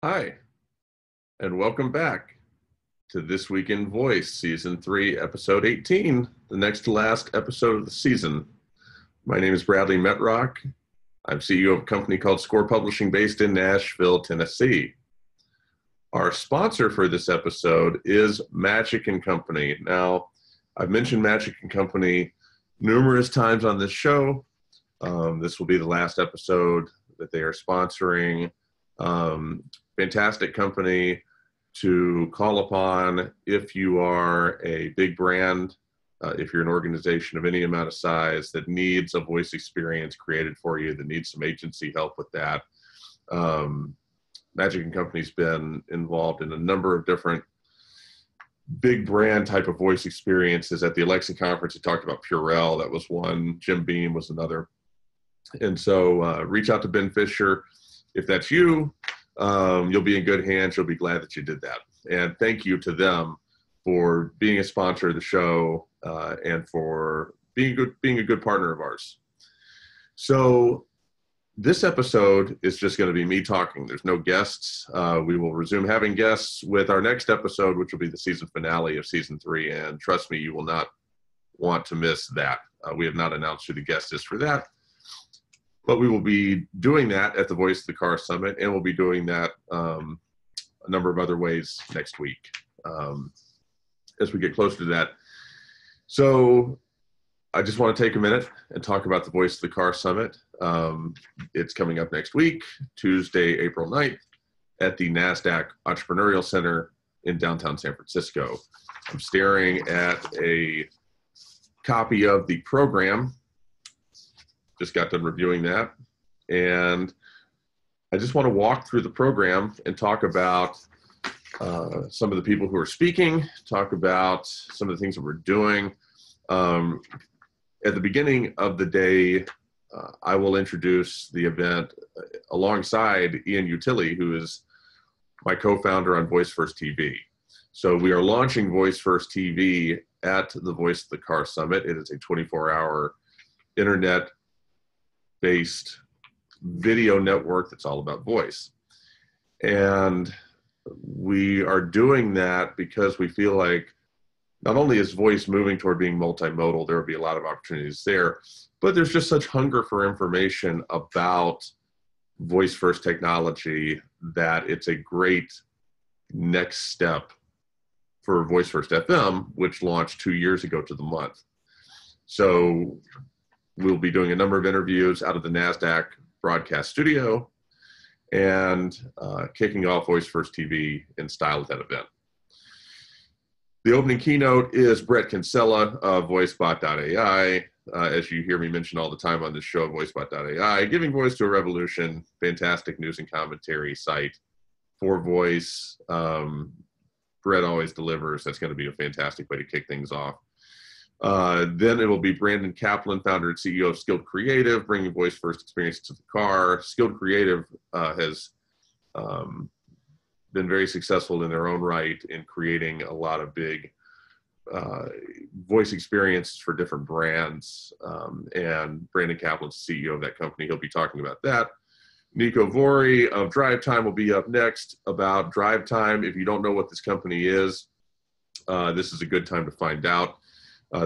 Hi, and welcome back to This Week in Voice, Season 3, Episode 18, the next to last episode of the season. My name is Bradley Metrock. I'm CEO of a company called Score Publishing based in Nashville, Tennessee. Our sponsor for this episode is Magic & Company. Now, I've mentioned Magic & Company numerous times on this show. This will be the last episode that they are sponsoring. Fantastic company to call upon if you are a big brand, if you're an organization of any amount of size that needs a voice experience created for you, that needs some agency help with that. Magic & Company's been involved in a number of different big brand type of voice experiences. At the Alexa conference, he talked about Purell. That was one. Jim Beam was another. And so reach out to Ben Fisher. If that's you, you'll be in good hands. You'll be glad that you did that. And thank you to them for being a sponsor of the show and for being a good partner of ours. So this episode is just going to be me talking. There's no guests. We will resume having guests with our next episode, which will be the season finale of Season 3. And trust me, you will not want to miss that. We have not announced who the guest is for that. But we will be doing that at the Voice of the Car Summit, and we'll be doing that a number of other ways next week as we get closer to that. So I just want to take a minute and talk about the Voice of the Car Summit. It's coming up next week, Tuesday, April 9th, at the NASDAQ Entrepreneurial Center in downtown San Francisco. I'm staring at a copy of the program. Just got done reviewing that. And I just want to walk through the program and talk about some of the people who are speaking, talk about some of the things that we're doing. At the beginning of the day, I will introduce the event alongside Ian Utile, who is my co-founder on Voice First TV. So we are launching Voice First TV at the Voice of the Car Summit. It is a 24-hour internet-based video network that's all about voice. And we are doing that because we feel like not only is voice moving toward being multimodal, there will be a lot of opportunities there, but there's just such hunger for information about voice first technology that it's a great next step for Voice First FM, which launched 2 years ago to the month. So we'll be doing a number of interviews out of the NASDAQ broadcast studio and kicking off Voice First TV in style at that event. The opening keynote is Brett Kinsella of VoiceBot.ai. As you hear me mention all the time on this show, VoiceBot.ai, giving voice to a revolution, fantastic news and commentary site for voice. Brett always delivers. That's going to be a fantastic way to kick things off. Then it will be Brandon Kaplan, founder and CEO of Skilled Creative, bringing voice first experience to the car. Skilled Creative has been very successful in their own right in creating a lot of big voice experiences for different brands. And Brandon Kaplan's CEO of that company. He'll be talking about that. Nico Vori of Drive Time will be up next about Drive Time. If you don't know what this company is, this is a good time to find out.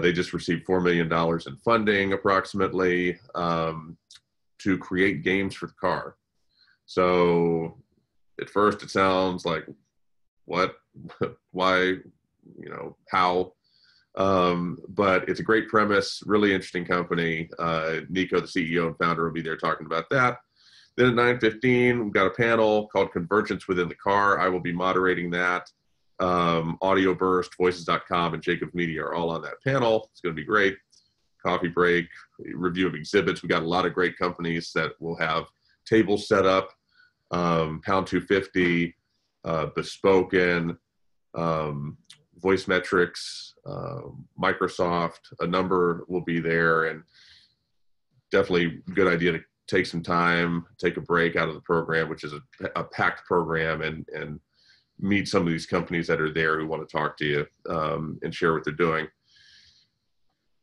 They just received $4 million in funding, approximately, to create games for the car. So at first it sounds like, what, why, how? But it's a great premise, really interesting company. Nico, the CEO and founder, will be there talking about that. Then at 9:15, we've got a panel called Convergence Within the Car. I will be moderating that. Audio Burst, Voices.com, and Jacob Media are all on that panel. It's going to be great. Coffee break, review of exhibits. We got a lot of great companies that will have tables set up. Pound 250, Bespoken, Voice Metrics, Microsoft, a number will be there, and definitely a good idea to take some time, take a break out of the program, which is a packed program, and meet some of these companies that are there who want to talk to you and share what they're doing.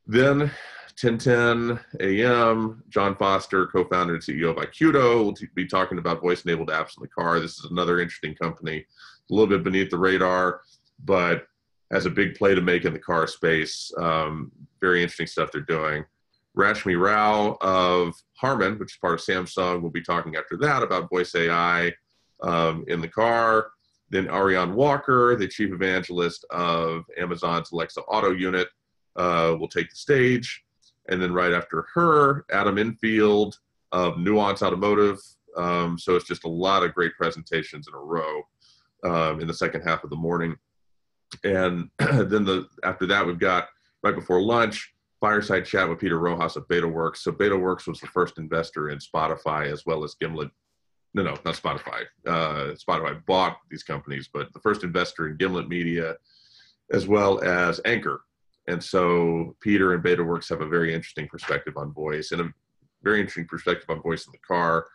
Then 10:10 a.m., John Foster, co-founder and CEO of iQdo, will be talking about voice-enabled apps in the car. This is another interesting company, a little bit beneath the radar, but has a big play to make in the car space. Very interesting stuff they're doing. Rashmi Rao of Harman, which is part of Samsung, will be talking after that about voice AI in the car. Then Ariane Walker, the chief evangelist of Amazon's Alexa Auto Unit, will take the stage. And then right after her, Adam Infield of Nuance Automotive. So it's just a lot of great presentations in a row in the second half of the morning. And then after that, we've got, right before lunch, fireside chat with Peter Rojas of BetaWorks. So BetaWorks was the first investor in Spotify, as well as Gimlet. No, not Spotify. Spotify bought these companies, but the first investor in Gimlet Media, as well as Anchor. And so Peter and BetaWorks have a very interesting perspective on voice, and a very interesting perspective on voice in the car.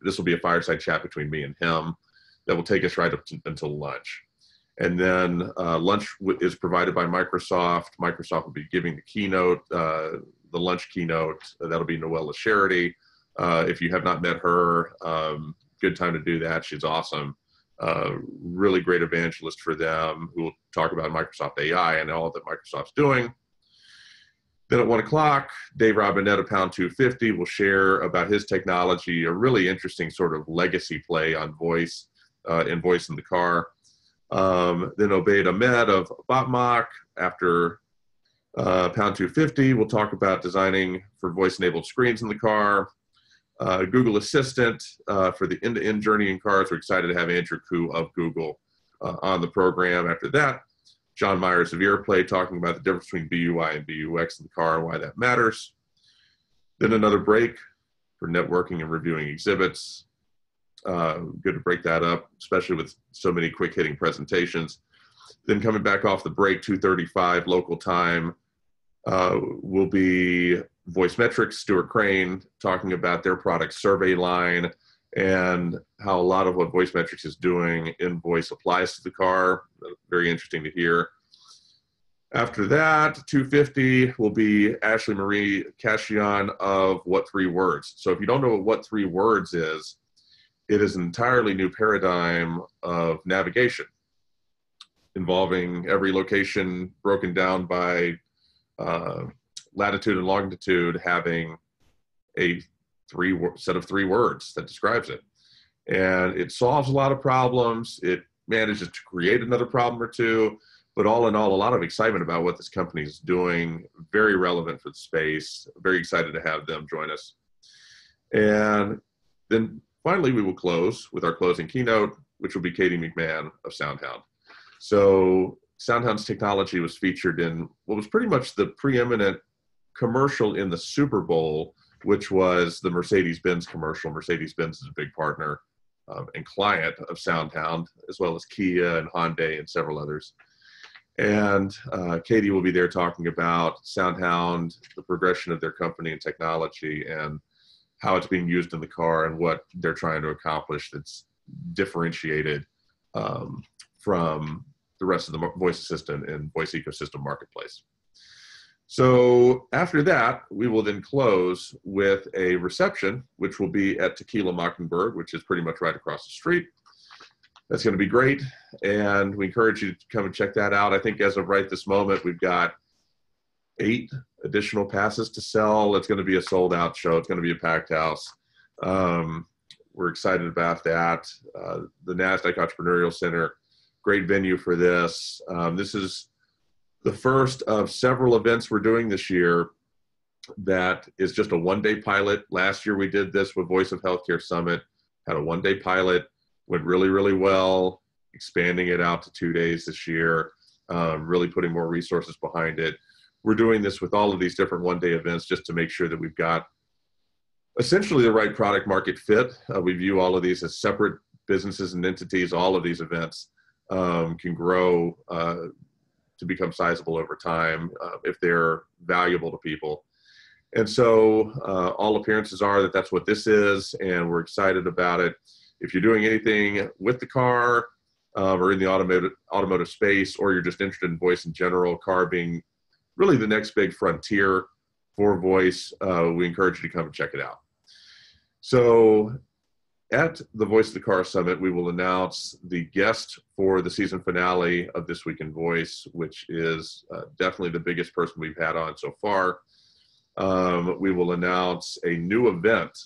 This will be a fireside chat between me and him that will take us right up until lunch. And then lunch is provided by Microsoft. Microsoft will be giving the keynote, the lunch keynote. That'll be Noella Charity. If you have not met her, good time to do that. She's awesome. Really great evangelist for them, who will talk about Microsoft AI and all that Microsoft's doing. Then at 1 o'clock, Dave Robinette of Pound 250 will share about his technology, a really interesting sort of legacy play on voice and voice in the car. Then Obaid Ahmed of Botmock, after Pound 250, will talk about designing for voice-enabled screens in the car. Google Assistant for the end-to-end journey in cars. We're excited to have Andrew Koo of Google on the program. After that, John Myers of Earplay talking about the difference between BUI and BUX in the car and why that matters. Then another break for networking and reviewing exhibits. Good to break that up, especially with so many quick-hitting presentations. Then coming back off the break, 2:35 local time, will be Voicemetrics, Stuart Crane, talking about their product Survey Line and how a lot of what Voicemetrics is doing in voice applies to the car. Very interesting to hear. After that, 2:50 will be Ashley Marie Cashion of What Three Words. So if you don't know what What Three Words is, it is an entirely new paradigm of navigation involving every location broken down by latitude and longitude, having a set of three words that describes it. And it solves a lot of problems. It manages to create another problem or two, but all in all, a lot of excitement about what this company is doing, very relevant for the space. Very excited to have them join us. And then finally, we will close with our closing keynote, which will be Katie McMahon of SoundHound. So SoundHound's technology was featured in what was pretty much the preeminent commercial in the Super Bowl, which was the Mercedes-Benz commercial. Mercedes-Benz is a big partner and client of SoundHound, as well as Kia and Hyundai and several others. And Katie will be there talking about SoundHound, the progression of their company and technology, and how it's being used in the car and what they're trying to accomplish that's differentiated from the rest of the voice assistant and voice ecosystem marketplace. So after that, we will then close with a reception, which will be at Tequila Mockingbird, which is pretty much right across the street. That's going to be great, and we encourage you to come and check that out. I think as of right this moment, we've got 8 additional passes to sell. It's going to be a sold-out show. It's going to be a packed house. We're excited about that. The NASDAQ Entrepreneurial Center, great venue for this. This is the first of several events we're doing this year that is just a one-day pilot. Last year we did this with Voice of Healthcare Summit, had a one-day pilot, went really, really well, expanding it out to 2 days this year, really putting more resources behind it. We're doing this with all of these different one-day events just to make sure that we've got essentially the right product market fit. We view all of these as separate businesses and entities. All of these events can grow to become sizable over time if they're valuable to people. And so all appearances are that that's what this is, and we're excited about it. If you're doing anything with the car or in the automotive space, or you're just interested in voice in general, car being really the next big frontier, for voice, we encourage you to come and check it out. So at the Voice of the Car Summit, we will announce the guest for the season finale of This Week in Voice, which is definitely the biggest person we've had on so far. We will announce a new event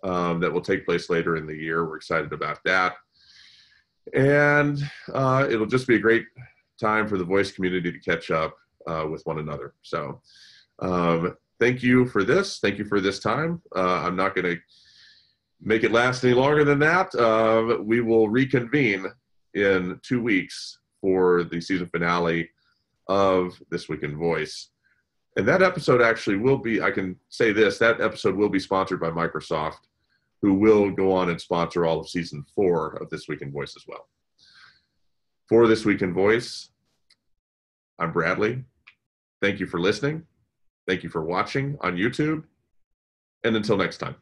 that will take place later in the year. We're excited about that. And it'll just be a great time for the voice community to catch up with one another. So thank you for this. Thank you for this time. I'm not going to make it last any longer than that. We will reconvene in 2 weeks for the season finale of This Week in Voice. And that episode actually will be, I can say this, that episode will be sponsored by Microsoft, who will go on and sponsor all of season 4 of This Week in Voice as well. For This Week in Voice, I'm Bradley. Thank you for listening. Thank you for watching on YouTube. And until next time.